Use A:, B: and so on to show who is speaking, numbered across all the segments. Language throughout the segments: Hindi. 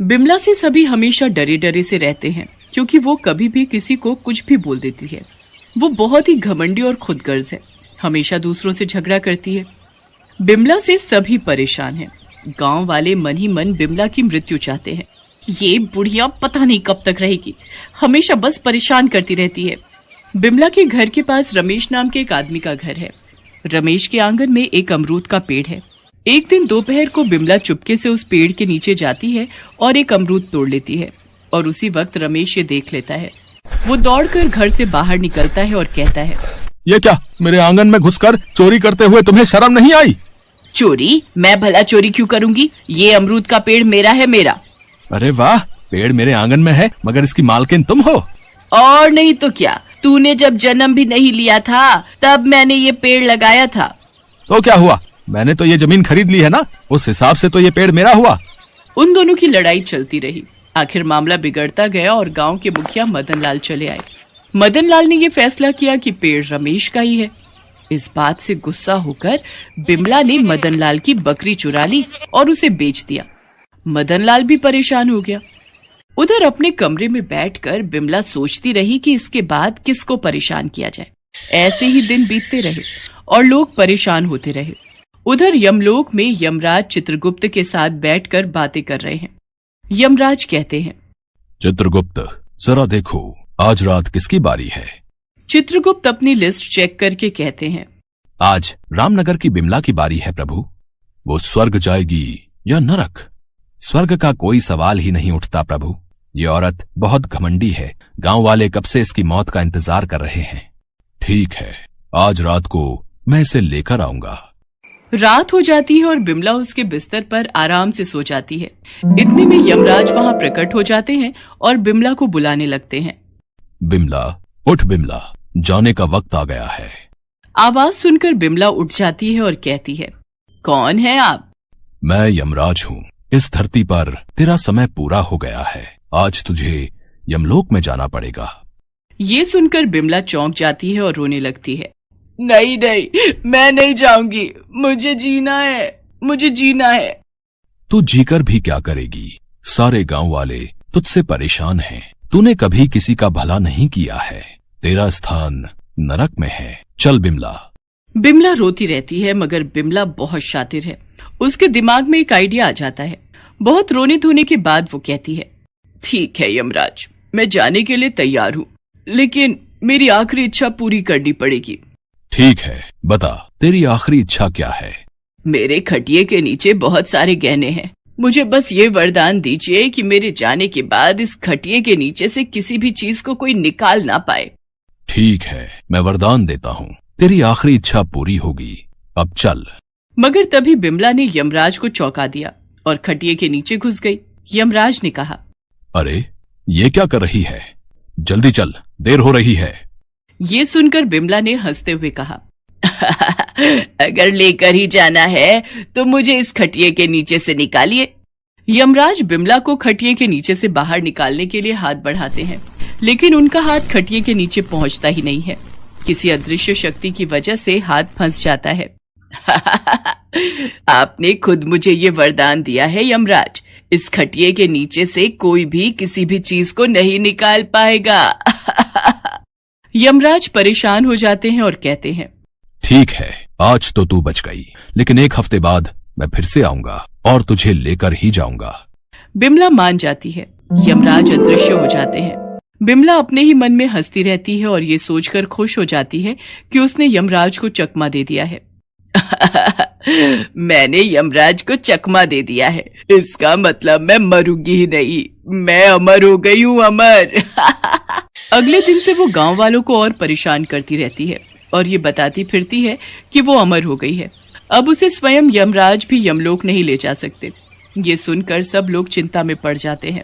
A: बिमला से सभी हमेशा डरे डरे से रहते हैं क्योंकि वो कभी भी किसी को कुछ भी बोल देती है। वो बहुत ही घमंडी और खुदगर्ज है, हमेशा दूसरों से झगड़ा करती है। बिमला से सभी परेशान हैं। गांव वाले मन ही मन बिमला की मृत्यु चाहते हैं। ये बुढ़िया पता नहीं कब तक रहेगी, हमेशा बस परेशान करती रहती है। बिमला के घर के पास रमेश नाम के एक आदमी का घर है। रमेश के आंगन में एक अमरूद का पेड़ है। एक दिन दोपहर को बिमला चुपके से उस पेड़ के नीचे जाती है और एक अमरूद तोड़ लेती है और उसी वक्त रमेश ये देख लेता है। वो दौड़कर घर से बाहर निकलता है और कहता है,
B: ये क्या, मेरे आंगन में घुसकर चोरी करते हुए तुम्हें शर्म नहीं आई?
A: चोरी? मैं भला चोरी क्यों करूंगी? ये अमरूद का पेड़ मेरा है, मेरा।
B: अरे वाह, पेड़ मेरे आंगन में है मगर इसकी मालकिन तुम हो?
A: और नहीं तो क्या, तूने जब जन्म भी नहीं लिया था तब मैंने ये पेड़ लगाया था।
B: तो क्या हुआ, मैंने तो ये जमीन खरीद ली है ना, उस हिसाब से तो ये पेड़ मेरा हुआ।
A: उन दोनों की लड़ाई चलती रही। आखिर मामला बिगड़ता गया और गांव के मुखिया मदन लाल चले आए। मदन लाल ने ये फैसला किया कि पेड़ रमेश का ही है। इस बात से गुस्सा होकर बिमला ने मदन लाल की बकरी चुरा ली और उसे बेच दिया। मदन लाल भी परेशान हो गया। उधर अपने कमरे में बैठकर बिमला सोचती रही कि इसके बाद किसको परेशान किया जाए। ऐसे ही दिन बीतते रहे और लोग परेशान होते रहे। उधर यमलोक में यमराज चित्रगुप्त के साथ बैठकर बातें कर रहे हैं। यमराज कहते हैं,
B: चित्रगुप्त, जरा देखो आज रात किसकी बारी है?
A: चित्रगुप्त अपनी लिस्ट चेक करके कहते हैं,
B: आज रामनगर की बिमला की बारी है प्रभु। वो स्वर्ग जाएगी या नरक? स्वर्ग का कोई सवाल ही नहीं उठता प्रभु। ये औरत बहुत घमंडी है, गांव वाले कब से इसकी मौत का इंतजार कर रहे हैं। ठीक है, आज रात को मैं इसे लेकर आऊंगा।
A: रात हो जाती है और बिमला उसके बिस्तर पर आराम से सो जाती है। इतने में यमराज वहां प्रकट हो जाते हैं और बिमला को बुलाने लगते हैं।
B: बिमला, उठ बिमला, जाने का वक्त आ गया है।
A: आवाज सुनकर बिमला उठ जाती है और कहती है, कौन है आप?
B: मैं यमराज हूँ। इस धरती पर तेरा समय पूरा हो गया है। आज तुझे यमलोक में जाना पड़ेगा।
A: ये सुनकर बिमला चौंक जाती है और रोने लगती है। नहीं नहीं, मैं नहीं जाऊंगी, मुझे जीना है, मुझे जीना है।
B: तू जीकर भी क्या करेगी? सारे गांव वाले तुझसे परेशान हैं। तूने कभी किसी का भला नहीं किया है। तेरा स्थान नरक में है। चल बिमला।
A: बिमला रोती रहती है मगर बिमला बहुत शातिर है। उसके दिमाग में एक आइडिया आ जाता है। बहुत रोने धोने के बाद वो कहती है, ठीक है यमराज, मैं जाने के लिए तैयार हूँ, लेकिन मेरी आखिरी इच्छा पूरी करनी पड़ेगी।
B: ठीक है, बता तेरी आखिरी इच्छा क्या है?
A: मेरे खटिये के नीचे बहुत सारे गहने हैं। मुझे बस ये वरदान दीजिए कि मेरे जाने के बाद इस खटिये के नीचे से किसी भी चीज को कोई निकाल ना पाए।
B: ठीक है, मैं वरदान देता हूँ, तेरी आखिरी इच्छा पूरी होगी। अब चल।
A: मगर तभी बिमला ने यमराज को चौंका दिया और खटिये के नीचे घुस गई। यमराज ने कहा,
B: अरे ये क्या कर रही है? जल्दी चल, देर हो रही है।
A: ये सुनकर बिमला ने हंसते हुए कहा, अगर लेकर ही जाना है तो मुझे इस खटिये के नीचे से निकालिए। यमराज बिमला को खटिये के नीचे से बाहर निकालने के लिए हाथ बढ़ाते हैं, लेकिन उनका हाथ खटिये के नीचे पहुंचता ही नहीं है। किसी अदृश्य शक्ति की वजह से हाथ फंस जाता है। आपने खुद मुझे ये वरदान दिया है यमराज, इस खटिये के नीचे से कोई भी किसी भी चीज को नहीं निकाल पाएगा। यमराज परेशान हो जाते हैं और कहते हैं,
B: ठीक है, आज तो तू बच गई, लेकिन एक हफ्ते बाद मैं फिर से आऊंगा और तुझे लेकर ही जाऊंगा।
A: बिमला मान जाती है। यमराज अदृश्य हो जाते हैं। बिमला अपने ही मन में हंसती रहती है और ये सोचकर खुश हो जाती है कि उसने यमराज को चकमा दे दिया है। मैंने यमराज को चकमा दे दिया है, इसका मतलब मैं मरूंगी ही नहीं, मैं अमर हो गई हूँ, अमर। अगले दिन से वो गांव वालों को और परेशान करती रहती है और ये बताती फिरती है कि वो अमर हो गई है। अब उसे स्वयं यमराज भी यमलोक नहीं ले जा सकते। ये सुनकर सब लोग चिंता में पड़ जाते हैं।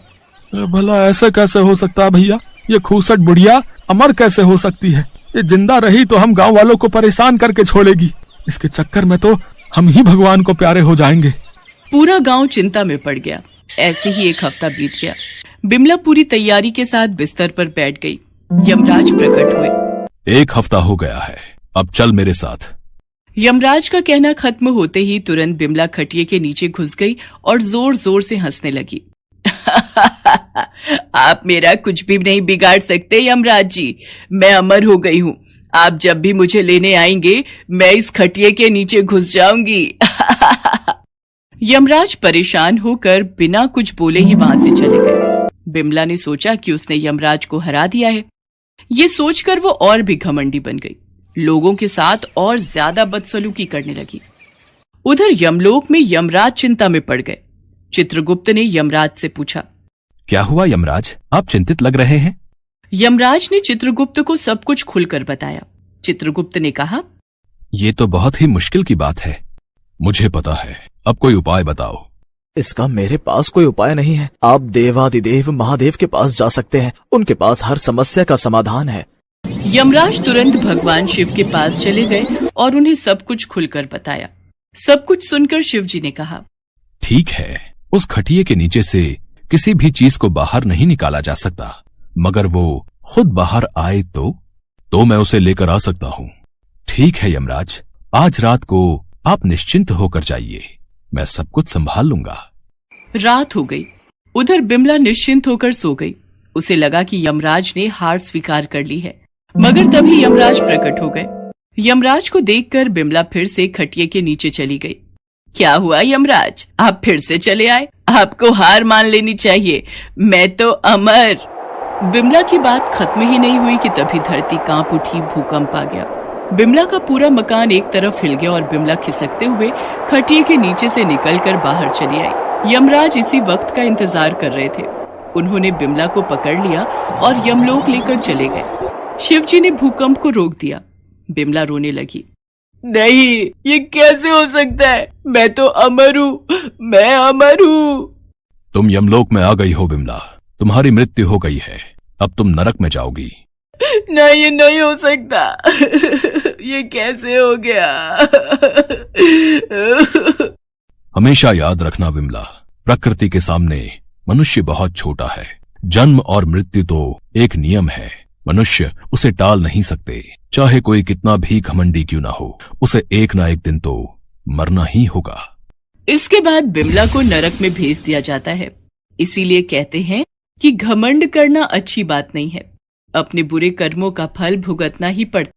B: भला ऐसा कैसे हो सकता है भैया? ये खूसट बुढ़िया अमर कैसे हो सकती है? ये जिंदा रही तो हम गांव वालों को परेशान करके छोड़ेगी। इसके चक्कर में तो हम ही भगवान को प्यारे हो जाएंगे।
A: पूरा गांव चिंता में पड़ गया। ऐसे ही एक हफ्ता बीत गया। बिमला पूरी तैयारी के साथ बिस्तर पर बैठ गई। यमराज प्रकट हुए।
B: एक हफ्ता हो गया है, अब चल मेरे साथ।
A: यमराज का कहना खत्म होते ही तुरंत बिमला खटिये के नीचे घुस गई और जोर जोर से हंसने लगी। आप मेरा कुछ भी नहीं बिगाड़ सकते यमराज जी। मैं अमर हो गई हूँ। आप जब भी मुझे लेने आएंगे मैं इस खटिये के नीचे घुस जाऊंगी। यमराज परेशान होकर बिना कुछ बोले ही वहां से चले गए। बिमला ने सोचा कि उसने यमराज को हरा दिया है। ये सोचकर वो और भी घमंडी बन गई, लोगों के साथ और ज्यादा बदसलूकी करने लगी। उधर यमलोक में यमराज चिंता में पड़ गए। चित्रगुप्त ने यमराज से पूछा,
B: क्या हुआ यमराज, आप चिंतित लग रहे हैं?
A: यमराज ने चित्रगुप्त को सब कुछ खुलकर बताया। चित्रगुप्त ने कहा,
B: ये तो बहुत ही मुश्किल की बात है। मुझे पता है, अब कोई उपाय बताओ।
C: इसका मेरे पास कोई उपाय नहीं है। आप देवादिदेव महादेव के पास जा सकते हैं, उनके पास हर समस्या का समाधान है।
A: यमराज तुरंत भगवान शिव के पास चले गए और उन्हें सब कुछ खुलकर बताया। सब कुछ सुनकर शिव जी ने कहा,
B: ठीक है, उस खटिये के नीचे से किसी भी चीज को बाहर नहीं निकाला जा सकता, मगर वो खुद बाहर आए तो मैं उसे लेकर आ सकता हूँ। ठीक है यमराज, आज रात को आप निश्चिंत होकर जाइए, मैं सब कुछ संभाल लूंगा।
A: रात हो गई। उधर बिमला निश्चिंत होकर सो गई। उसे लगा कि यमराज ने हार स्वीकार कर ली है, मगर तभी यमराज प्रकट हो गए। यमराज को देखकर बिमला फिर से खटिये के नीचे चली गई। क्या हुआ यमराज, आप फिर से चले आए? आपको हार मान लेनी चाहिए, मैं तो अमर। बिमला की बात खत्म ही नहीं हुई कि तभी धरती कांप उठी, भूकंप आ गया। बिमला का पूरा मकान एक तरफ हिल गया और बिमला खिसकते हुए खटिये के नीचे से निकलकर बाहर चली आई। यमराज इसी वक्त का इंतजार कर रहे थे। उन्होंने बिमला को पकड़ लिया और यमलोक लेकर चले गए। शिवजी ने भूकंप को रोक दिया। बिमला रोने लगी, नहीं, ये कैसे हो सकता है? मैं तो अमर हूँ, मैं अमर हूँ।
B: तुम यमलोक में आ गई हो बिमला, तुम्हारी मृत्यु हो गई है, अब तुम नरक में जाओगी।
A: नहीं, ये नहीं हो सकता। ये कैसे हो गया?
B: हमेशा याद रखना विमला, प्रकृति के सामने मनुष्य बहुत छोटा है। जन्म और मृत्यु तो एक नियम है, मनुष्य उसे टाल नहीं सकते। चाहे कोई कितना भी घमंडी क्यों ना हो, उसे एक ना एक दिन तो मरना ही होगा।
A: इसके बाद बिमला को नरक में भेज दिया जाता है। इसीलिए कहते हैं कि घमंड करना अच्छी बात नहीं है, अपने बुरे कर्मों का फल भुगतना ही पड़ता